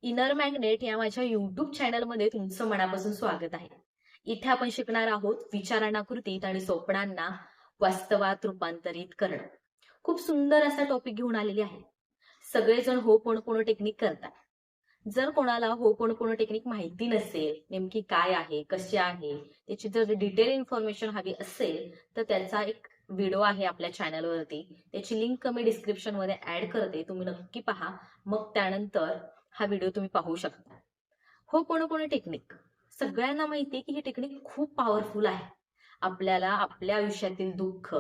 Inner magnet या माझ्या YouTube चॅनलमध्ये तुमचं मनापासून स्वागत आहे. इथे आपण शिकणार आहोत विचारांना कृतीत आणि स्वप्नांना वास्तवात रूपांतरित करणं. खूप सुंदर असा टॉपिक घेऊन आलेली आहे. सगळेजण होपोनोपोनो टेक्निक करतात. जर कोणाला होपोनोपोनो टेक्निक माहिती नसेल, नेमकी काय आहे, कशी आहे, त्याची जर डिटेल इन्फॉर्मेशन हवी असेल तर त्याचा एक व्हिडिओ आहे आपल्या चॅनलवरती. त्याची लिंक मी डिस्क्रिप्शन मध्ये ऍड करते, तुम्ही नक्की पहा. मग त्यानंतर हा व्हिडिओ तुम्ही पाहू शकता. होपोनोपोनो टेक्निक सगळ्यांना माहिती आहे की ही टेक्निक खूप पॉवरफुल आहे. आपल्याला आपल्या आयुष्यातील दुःख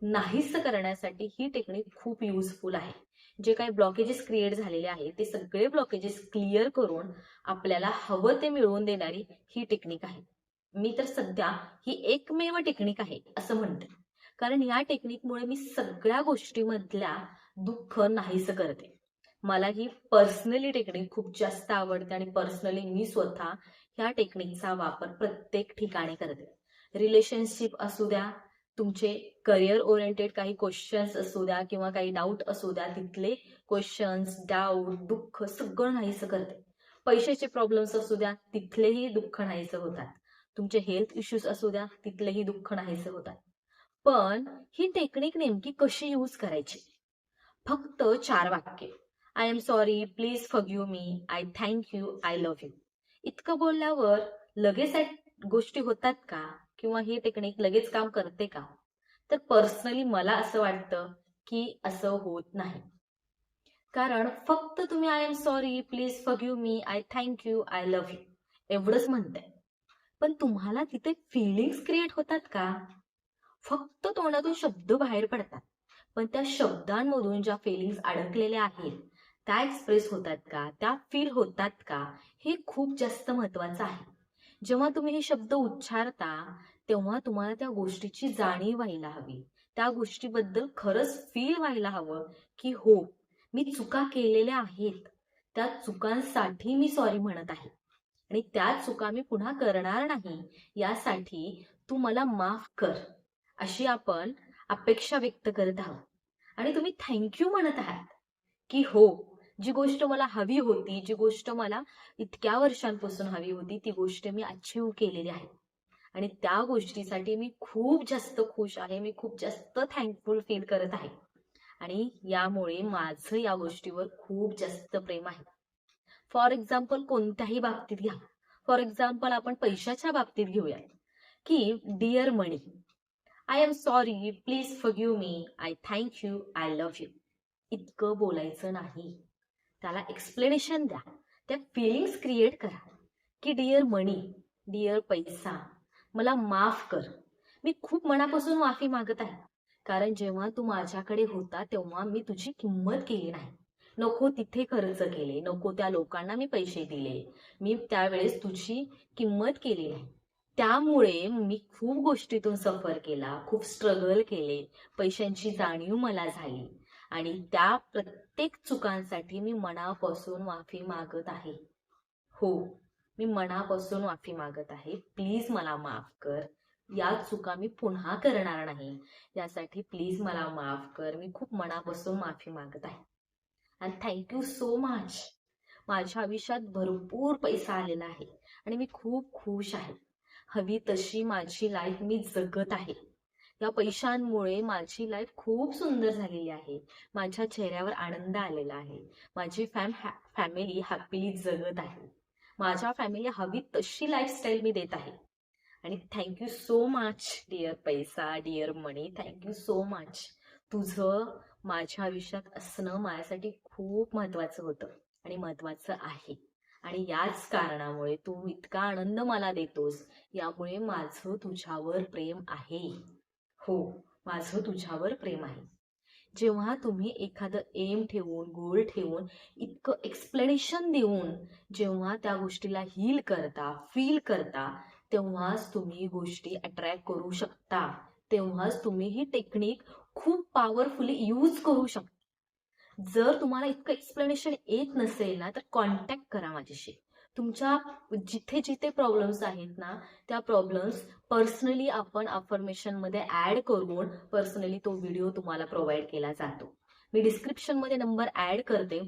नाहीस करण्यासाठी ही टेक्निक खूप युजफुल आहे. जे काही ब्लॉकेजेस क्रिएट झालेले आहेत ते सगळे ब्लॉकेजेस क्लिअर करून आपल्याला हवं ते मिळवून देणारी ही टेक्निक आहे. मी तर सध्या ही एकमेव टेक्निक आहे असं म्हणते, कारण या टेक्निकमुळे मी सगळ्या गोष्टीमधल्या दुःख नाहीस करते. मला ही पर्सनली टेक्निक खूप जास्त आवडते आणि पर्सनली मी स्वतः ह्या टेक्निकचा वापर प्रत्येक ठिकाणी करते. रिलेशनशिप असू द्या, तुमचे करिअर ओरिएंटेड काही क्वेश्चन्स असू द्या किंवा काही डाऊट असू द्या, तिथले क्वेश्चन्स, डाऊट, दुःख सगळं नाहीसं करते. पैशाचे प्रॉब्लेम्स असू द्या, तिथलेही दुःख नाहीसं होतात. तुमचे हेल्थ इश्यूज असू द्या, तिथलेही दुःख नाहीसं होतात. पण ही टेक्निक नेमकी कशी यूज करायची? फक्त 4 वाक्य. I am sorry, please forgive me, I thank you, I love you. इतकं बोलल्यावर लगेच गोष्टी होतात का? किंवा ही टेक्निक लगेच काम करते का? तर पर्सनली मला असं वाटतं की असं होत नाही. कारण फक्त तुम्ही I am sorry, please forgive me, I thank you, I love you एवढंच म्हणताय. पण तुम्हाला तिथे फिलिंग्स क्रिएट होतात का? फक्त तोंडातून शब्द बाहेर पडतात, पण त्या शब्दांमधून ज्या फिलिंग्स अडकलेल्या आहेत त्या एक्सप्रेस होतात का, त्या फील होतात का, हे खूप जास्त महत्वाचं आहे. जेव्हा तुम्ही हे शब्द उच्चारता तेव्हा तुम्हाला त्या गोष्टीची जाणीव व्हायला हवी. त्या गोष्टीबद्दल खरंच फील व्हायला हवं की हो, मी चुका केलेल्या आहेत, त्या चुकांसाठी मी सॉरी म्हणत आहे आणि त्या चुका मी पुन्हा करणार नाही, यासाठी तू मला माफ कर, अशी आपण अपेक्षा व्यक्त करत आहोत. आणि तुम्ही थँक्यू म्हणत आहात की हो, जी गोष्ट मला हवी होती, जी गोष्ट मला इतक्या वर्षांपासून हवी होती, ती गोष्ट मी अचीव केलेली आहे आणि त्या गोष्टीसाठी मी खूप जास्त खुश आहे, मी खूप जास्त थँकफुल फील करत आहे आणि यामुळे माझं या गोष्टीवर खूप जास्त प्रेम आहे. फॉर एक्झाम्पल कोणत्याही बाबतीत घ्या. फॉर एक्झाम्पल आपण पैशाच्या बाबतीत घेऊया की dear money, I am sorry, please forgive me, I thank you, I love you. इतकं बोलायचं नाही, त्याला एक्सप्लेनेशन द्या, त्या फिलिंग्स क्रिएट करा की डिअर मनी, डिअर पैसा, मला माफ कर, मी खूप मनापासून माफी मागत आहे. कारण जेव्हा तू माझ्याकडे होता तेव्हा मी तुझी किंमत केली नाही, नको तिथे खर्च केले, नको त्या लोकांना मी पैसे दिले, मी त्यावेळेस तुझी किंमत केली नाही. त्यामुळे मी खूप गोष्टीतून सफर केला, खूप स्ट्रगल केले, पैशांची जाणीव मला झाली आणि त्या प्रत्येक चुकांसाठी मी मनापासून माफी मागत आहे. हो, मी मनापासून माफी मागत आहे, प्लीज मला माफ कर, या चुका मी पुन्हा करणार नाही, यासाठी प्लीज मला माफ कर, मी खूप मनापासून माफी मागत आहे. आणि थँक्यू सो मच. माझ्या आयुष्यात भरपूर पैसा आलेला आहे आणि मी खूप खुश आहे. हवी तशी माझी लाईफ मी जगत आहे. या पैशांमुळे माझी लाईफ खूप सुंदर झालेली आहे. माझ्या चेहऱ्यावर आनंद आलेला आहे. माझी फॅमिली हॅपीली जगत आहे. माझ्या फॅमिली हवी तशी लाईफस्टाईल मी देत आहे. आणि थँक्यू सो मच डिअर पैसा, डिअर मनी, थँक्यू सो मच. तुझं माझ्या आयुष्यात असणं माझ्यासाठी खूप महत्वाचं होतं आणि महत्वाचं आहे. आणि याच कारणामुळे तू इतका आनंद मला देतोस, यामुळे माझं तुझ्यावर प्रेम आहे. हो, माझं तुझ्यावर प्रेम आहे. जेव्हा तुम्ही एखादं एम ठेवून, गोल ठेवून, इतकं एक्सप्लेनेशन देऊन जेव्हा त्या गोष्टीला हील करता, फील करता, तेव्हाच तुम्ही गोष्टी अट्रॅक्ट करू शकता. तेव्हाच तुम्ही ही टेक्निक खूप पॉवरफुली यूज करू शकता. जर तुम्हाला इतकं एक्सप्लेनेशन येत नसेल ना, तर कॉन्टॅक्ट करा माझ्याशी. तुमच्या जिथे जिथे प्रॉब्लेम्स आहेत ना, त्या प्रॉब्लेम्स पर्सनली आपण अफर्मेशन मध्ये ऍड करून पर्सनली तो व्हिडिओ तुम्हाला प्रोव्हाइड केला जातो. मी डिस्क्रिप्शन मध्ये नंबर ऍड करते,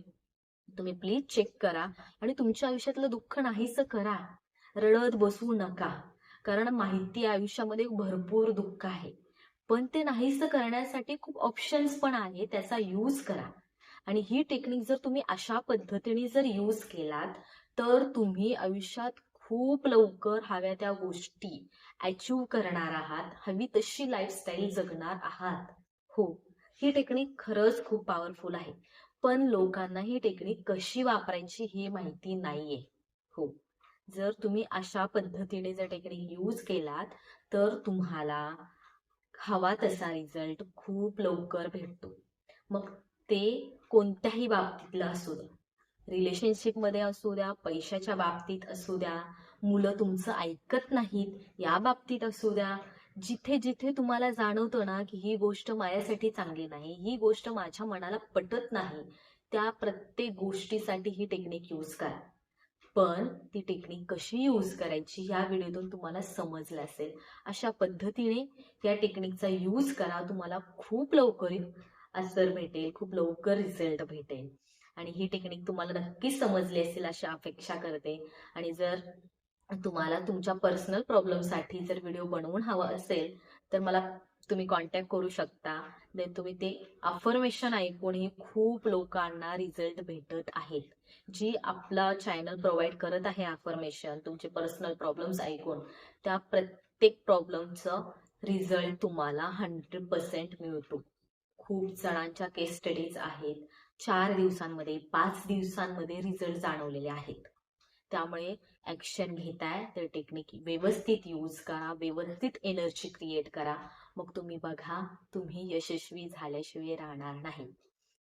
तुम्ही प्लीज चेक करा आणि तुमच्या आयुष्यातलं दुःख नाहीसं करा. रडत बसू नका. कारण माहिती आहे आयुष्यामध्ये भरपूर दुःख आहे. पण ते नाहीसं करण्यासाठी खूप ऑप्शन्स पण आहे. त्याचा यूज करा. आणि ही टेक्निक जर तुम्ही अशा पद्धतीने जर यूज केलात, तर तुम्ही आयुष्यात खूप लवकर हव्या त्या गोष्टी अचीव्ह करणार आहात. हवी तशी लाईफस्टाईल जगणार आहात. हो, ही टेक्निक खरंच खूप पॉवरफुल आहे. पण लोकांना ही टेक्निक कशी वापरायची हे माहिती नाहीये. हो, जर तुम्ही अशा पद्धतीने जर टेक्निक यूज केलात, तर तुम्हाला हवा तसा रिझल्ट खूप लवकर भेटतो. मग ते कोणत्याही बाबतीतलं असू द्या. रिलेशनशिप मध्ये असू द्या, पैशाच्या बाबतीत असू द्या, मुलं तुमचं ऐकत नाहीत या बाबतीत असू द्या. जिथे जिथे तुम्हाला जाणवतं ना की ही गोष्ट माझ्यासाठी चांगली नाही, ही गोष्ट माझ्या मनाला पटत नाही, त्या प्रत्येक गोष्टीसाठी ही टेक्निक यूज करा. पण ती टेक्निक कशी यूज करायची या व्हिडिओतून तुम्हाला समजलं असेल. अशा पद्धतीने या टेक्निकचा यूज करा. तुम्हाला खूप लवकर असर भेटेल, खूप लवकर रिझल्ट भेटेल. आणि ही टेक्निक तुम्हाला नक्कीच समजली असेल अशी अपेक्षा करते. आणि जर तुम्हाला तुमच्या पर्सनल प्रॉब्लेमसाठी जर व्हिडिओ बनवून हवा असेल, तर मला तुम्ही कॉन्टॅक्ट करू शकता. देन तुम्ही ते अफर्मेशन ऐकूनही खूप लोकांना रिझल्ट भेटत आहेत. जी आपला चॅनल प्रोव्हाइड करत आहे अफर्मेशन, तुमचे पर्सनल प्रॉब्लेम्स ऐकून त्या प्रत्येक प्रॉब्लेमचं रिझल्ट तुम्हाला 100% मिळतो. खूप जणांच्या केस स्टडीज आहेत. 4 दिवसांमध्ये, 5 दिवसांमध्ये रिझल्ट जाणवलेले आहेत. त्यामुळे ऍक्शन घेताय तर टेक्निक व्यवस्थित यूज करा, व्यवस्थित एनर्जी क्रिएट करा. मग तुम्ही बघा, तुम्ही यशस्वी झाल्याशिवाय राहणार नाही.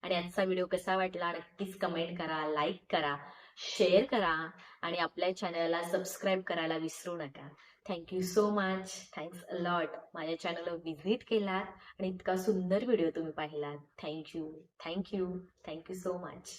आणि आजचा व्हिडिओ कसा वाटला नक्कीच कमेंट करा, लाईक करा, शेअर करा आणि आपल्या चॅनलला सबस्क्राईब करायला विसरू नका. Thank you so much. Thanks a lot. माझ्या चॅनलवर व्हिजिट केलात आणि इतका सुंदर व्हिडिओ तुम्ही पाहिलात. Thank you, thank you, thank you so much.